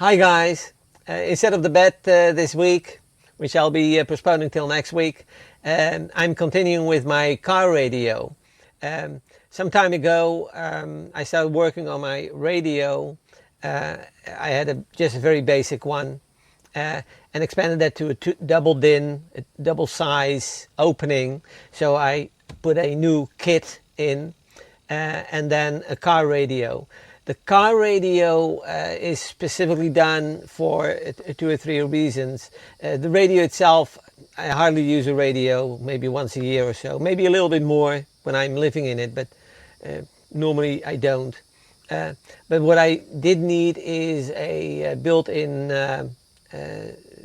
Hi guys, instead of the bet this week, which I'll be postponing till next week, I'm continuing with my car radio. Some time ago I started working on my radio. I had just a very basic one and expanded that to a double DIN, a double size opening. So I put a new kit in and then a car radio. The car radio is specifically done for 2 or 3 reasons. The radio itself, I hardly use a radio, maybe once a year or so, maybe a little bit more when I'm living in it, but normally I don't. But what I did need is a built-in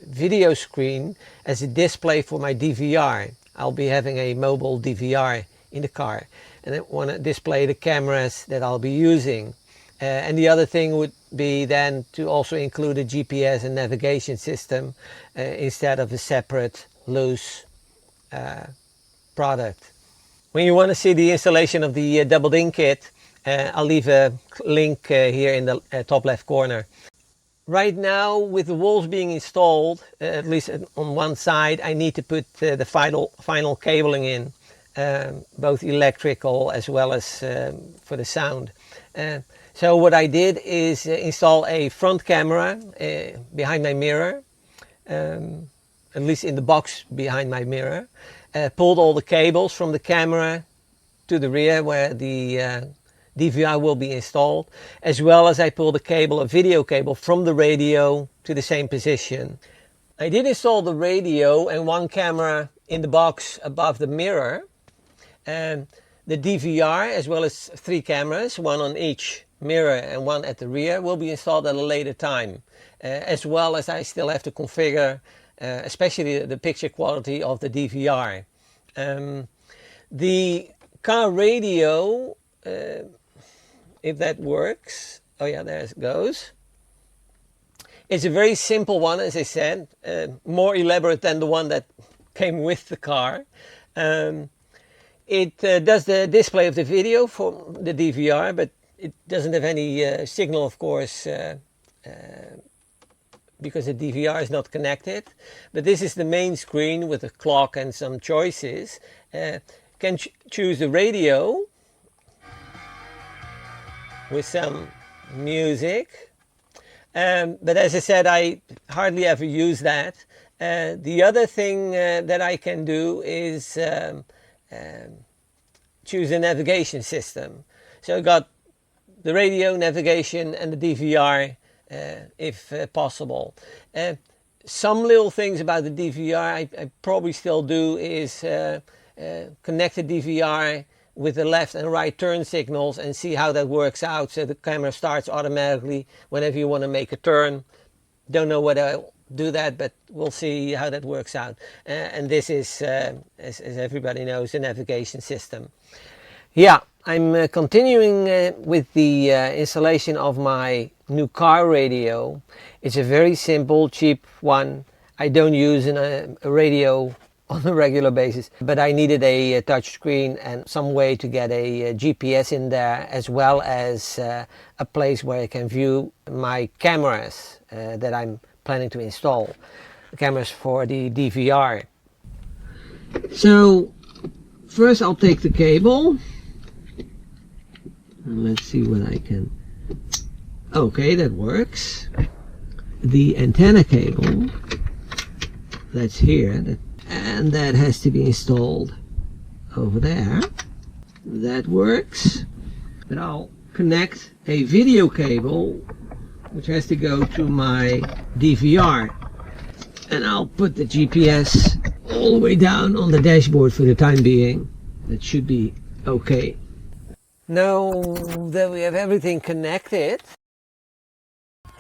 video screen as a display for my DVR. I'll be having a mobile DVR in the car, and I want to display the cameras that I'll be using. And the other thing would be then to also include a GPS and navigation system instead of a separate loose product. When you want to see the installation of the DDin Kit, I'll leave a link here in the top left corner. Right now, with the walls being installed, at least on one side, I need to put the final cabling in, both electrical as well as for the sound. So what I did is install a front camera behind my mirror, at least in the box behind my mirror. Pulled all the cables from the camera to the rear where the DVR will be installed, as well as I pulled a video cable from the radio to the same position. I did install the radio and one camera in the box above the mirror. The DVR, as well as 3 cameras, one on each mirror and one at the rear, will be installed at a later time, as well as I still have to configure especially the picture quality of the DVR. The car radio, if that works, oh yeah, there it goes. It's a very simple one, as I said, more elaborate than the one that came with the car. It does the display of the video for the DVR, but it doesn't have any signal, of course, because the DVR is not connected. But this is the main screen with a clock and some choices. Can choose the radio with some music. But as I said, I hardly ever use that. The other thing that I can do is choose a navigation system. So I got the radio, navigation and the DVR if possible. Some little things about the DVR I probably still do is connect the DVR with the left and right turn signals and see how that works out, so the camera starts automatically whenever you want to make a turn. Don't know whether I'll do that, but we'll see how that works out. And this is, as everybody knows, a navigation system. Yeah, I'm continuing with the installation of my new car radio. It's a very simple, cheap one. I don't use a radio on a regular basis, but I needed a touch screen and some way to get a GPS in there, as well as a place where I can view my cameras that I'm planning to install, the cameras for the DVR. So first I'll take the cable and let's see what I can. Okay, that works. The antenna cable, that's here, and that has to be installed over there. That works. But I'll connect a video cable which has to go to my DVR, and I'll put the GPS all the way down on the dashboard for the time being. That should be okay. Now that we have everything connected,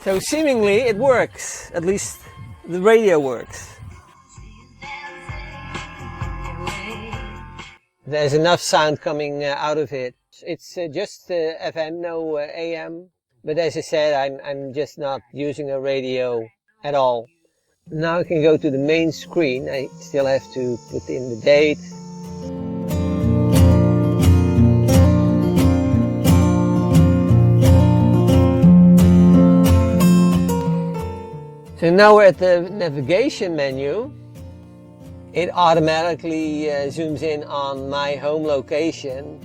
so seemingly it works, at least the radio works. There's enough sound coming out of it. It's just FM, no AM. But as I said, I'm just not using a radio at all. Now I can go to the main screen. I still have to put in the date. So now we're at the navigation menu. It automatically zooms in on my home location.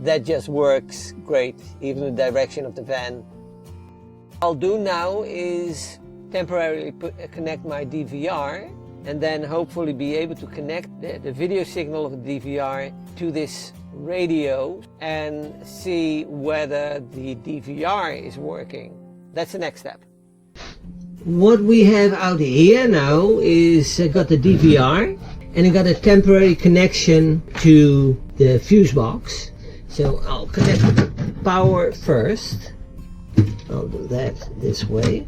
That just works great, even the direction of the van. What I'll do now is temporarily connect my DVR and then hopefully be able to connect the video signal of the DVR to this radio and see whether the DVR is working. That's the next step. What we have out here now is got the DVR and I got a temporary connection to the fuse box. So I'll connect the power first. I'll do that this way.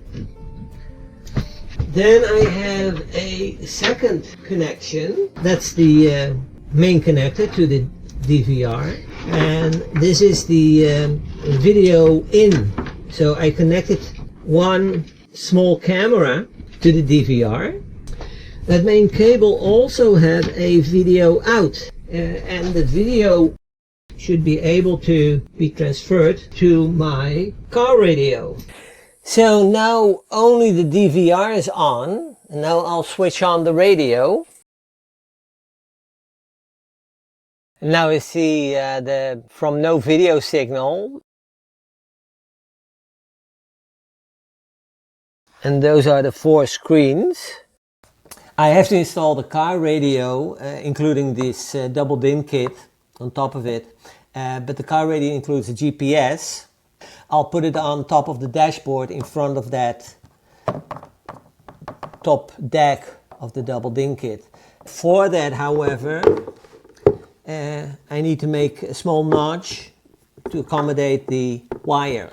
Then I have a second connection. That's the main connector to the DVR. And this is the video in. So I connected one small camera to the DVR. That main cable also had a video out. And the video should be able to be transferred to my car radio. So now only the DVR is on, and now I'll switch on the radio. And now we see from no video signal. And those are the 4 screens. I have to install the car radio, including this DDin Kit on top of it. But the car radio includes a GPS. I'll put it on top of the dashboard in front of that top deck of the DDin Kit. For that, however, I need to make a small notch to accommodate the wire.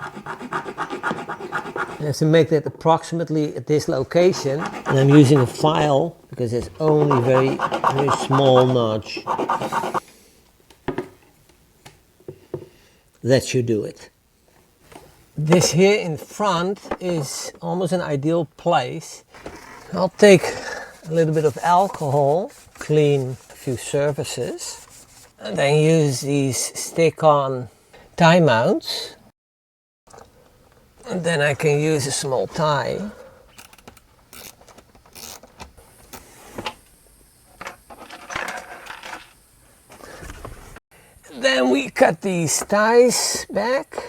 I have to make that approximately at this location, and I'm using a file because it's only very small notch. That should do it. This here in front is almost an ideal place. I'll take a little bit of alcohol, clean a few surfaces, and then use these stick-on tie mounts. And then I can use a small tie. Then we cut these ties back.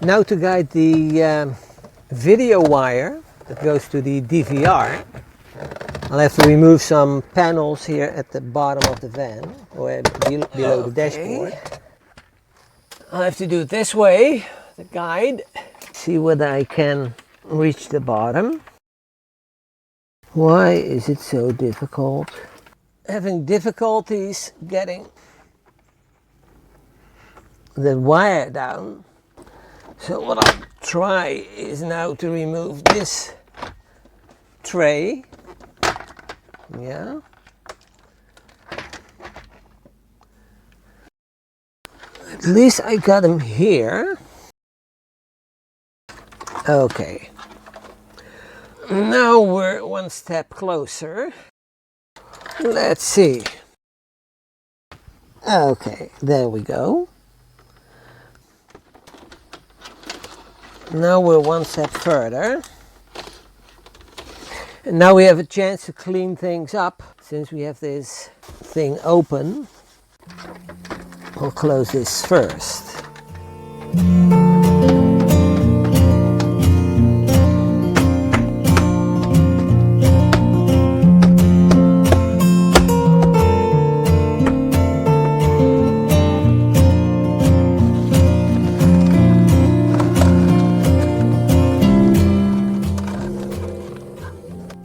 Now to guide the video wire that goes to the DVR, I'll have to remove some panels here at the bottom of the van, or below the dashboard. I'll have to do it this way, the guide. See whether I can reach the bottom. Why is it so difficult? Having difficulties getting the wire down. So what I'll try is now to remove this tray. Yeah. At least I got them here. Okay. Now we're one step closer. Let's see. Okay, there we go. Now we're one step further. And now we have a chance to clean things up. Since we have this thing open, we'll close this first.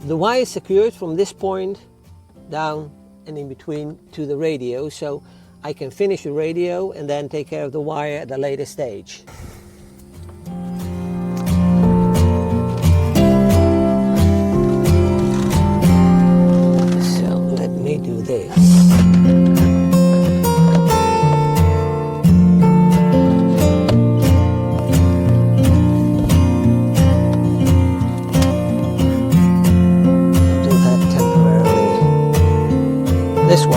The wire is secured from this point down and in between to the radio, so I can finish the radio and then take care of the wire at a later stage. So let me do this. This way.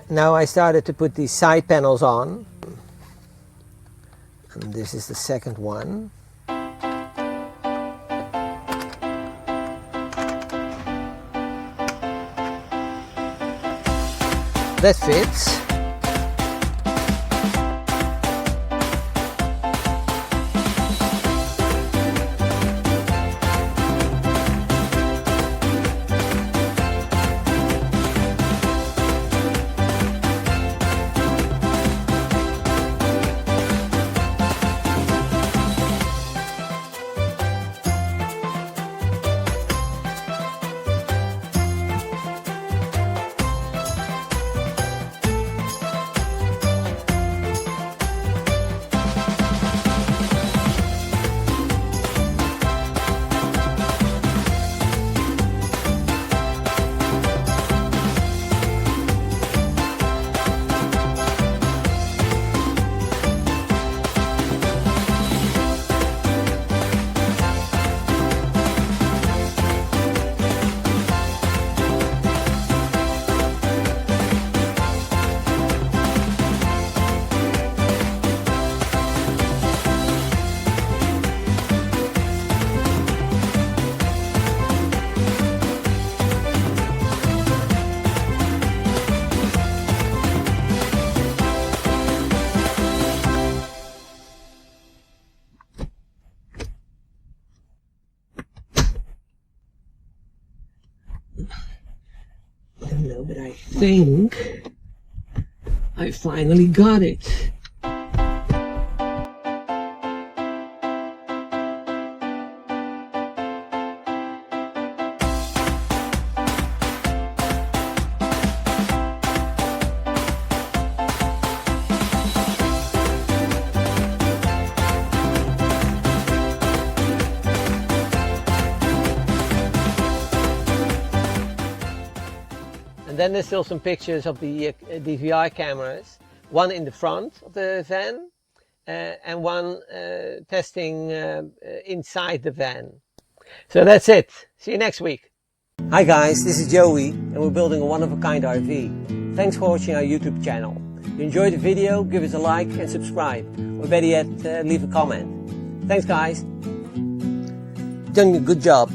Now I started to put these side panels on. And this is the second one. That fits. I don't know, but I think I finally got it. And then there's still some pictures of the DVR cameras, one in the front of the van and one testing inside the van. So that's it. See you next week. Hi guys, this is Joey and we're building a one-of-a-kind RV. Thanks for watching our YouTube channel. If you enjoyed the video, give us a like and subscribe. Or better yet, leave a comment. Thanks guys. Done a good job.